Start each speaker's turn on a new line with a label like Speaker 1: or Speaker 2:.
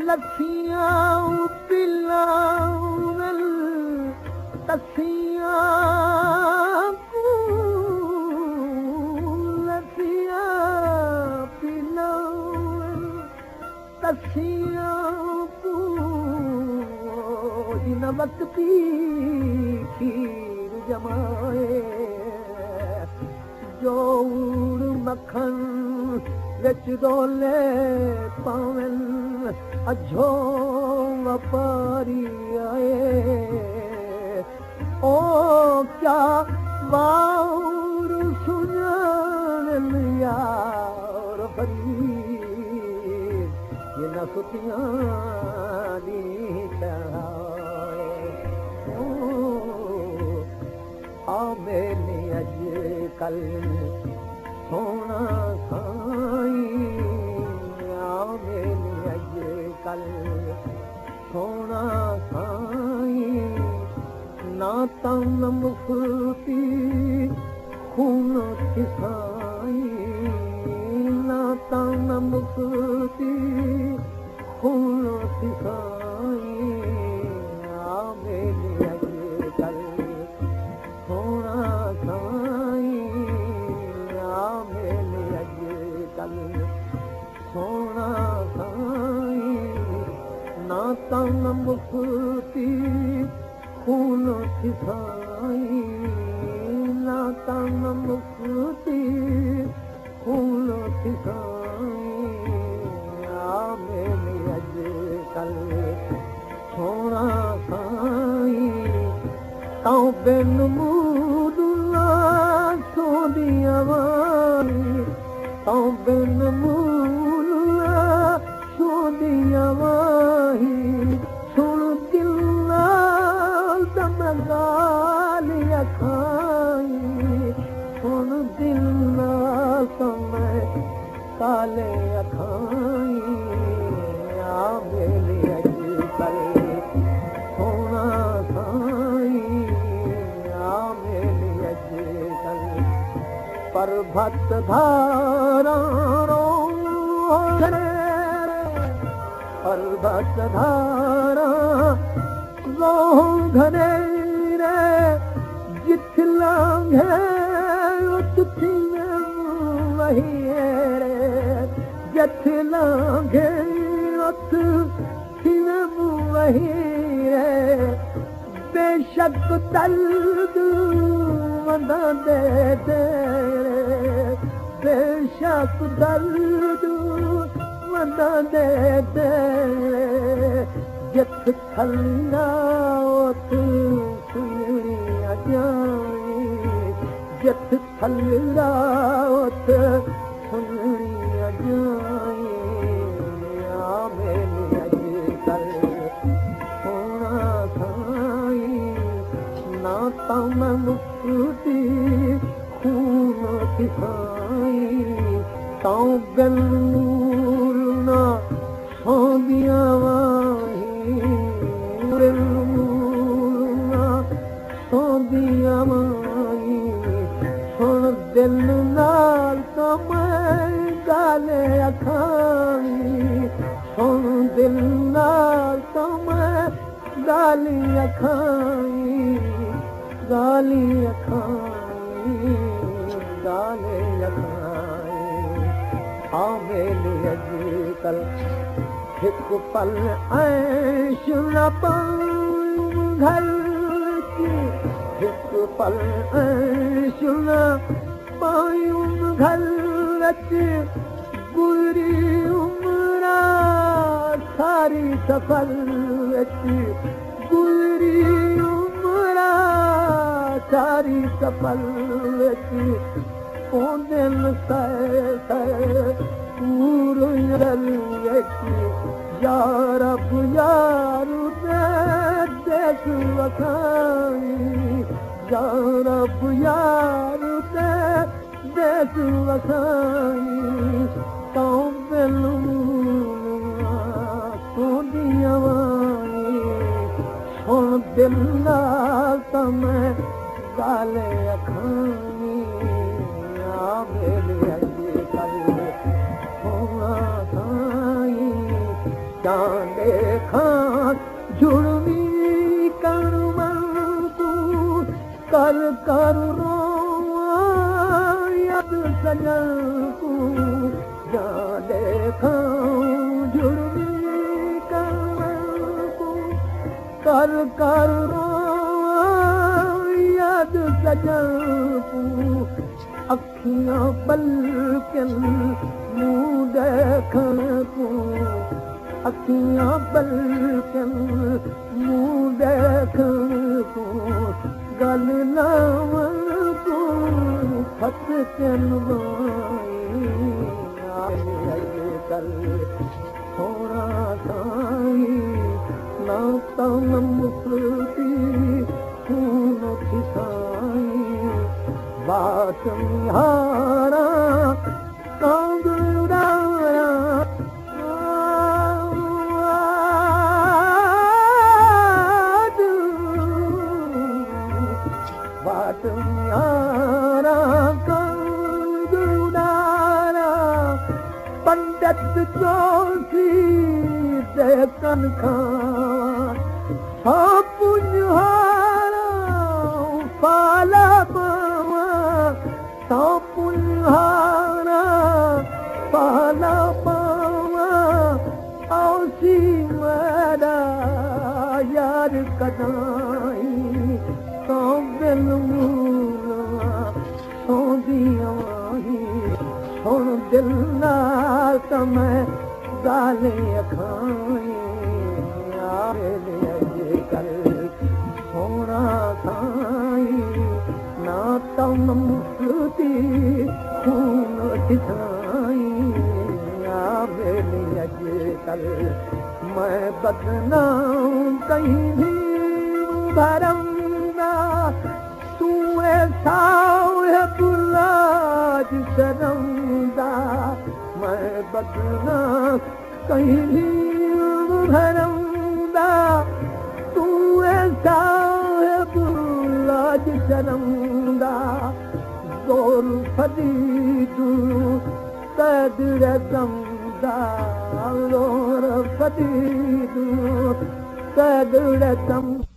Speaker 1: लखियां पिलावल तसियां लखियां पिलावल तसियां जिन वक्ती खीर जमाए जोड़ मखन विच डोले पावन अझो वापारी आए ओ क्या वार सुञान यार फरीद ये न सुतियां दी चढ़ाए आ मैंने अज कल सोना साईं कल सोना साईं ना तन मुक्ति खून थी साईं ना तन मुक्ति खून थी साईं आ मेरे अजकल सोना साईं आ मेरे अजकल सोना ना तन मुक्ति खून थी साईं ना तन मुक्ति खून थी साईं आ मेरे अजकल सोना साईं तां बिन मूदुला सोदियां वारी तां बिन मूदुला सोदियां वारी सुन दिल नाल दम गालियां खाई सुन दिल नाल समय काले अखाई आ मेरे अजकल सोना साईं आ मेरे अजकल पर्वत धारा रो पर्वत धारा घने रे जिथ लांघे उथी वही रे जिथ लांघे उथी वही रे बेशक दर्द वंदा दे रे बेशक दर्द वंदा दे जिथ थलना उथ सुनिया जाए जिथ थलना उथ सुनिया जाए आ मेरे अजकल सोना साईं ना तन मुक्ति खून थी साईं तां बिन नूर ना सोंदियां वाही सोंदियां वाही सुन दिल नाल समय गाले अखाई सुन दिल नाल समय गाली अखाई गाली अखाई गाले अखाई आ मेरे अजकल हिक पल ऐश न पाऊं घर की हिक पल ऐश न पाऊं घर गुजरी उमरा सारी सफल गुजरी उमरा सारी सफल दिल पूर या रब यार देश वखाई या रब यार देश वखाई तो सोनिया सुन दिल नाल तमें गाले अखानी मेरे अजकल सोना साई चांदे खां जुड़वी कर तू कर कर रोवा याद सजन तू चांदे खां जुड़वी कर कर रोवा याद सजन तू अखियां पलकन मुंह देखण तूं अखियां पलकन मुंह देखण तूं गल लावण तूं खत अजकल थोड़ा साई ना तन मुसती खून खिसाई बात निहारा कांद उड़ाया बात निहारा कांद उड़ाया पंडित चौसी दे कन खां पुन्हारा पाला तो पुन्हारा पाला पावा औसी मेरा यार कदाई तो दिल सोंदी आई सुन दिल नाल तमें गाले अखाई अजकल सोना साई ना तम मुसती खून खिसाई मेरे अजकल मैं बदनाम कहीं भी भरंगा तू ऐसा है बुलाज शर्मदा मैं बदनाम कहीं भी भरंगा तू ऐसा है बुलाज शर्मदा गोर फदीदू कदर दमदा गोर फदीदू कदर दम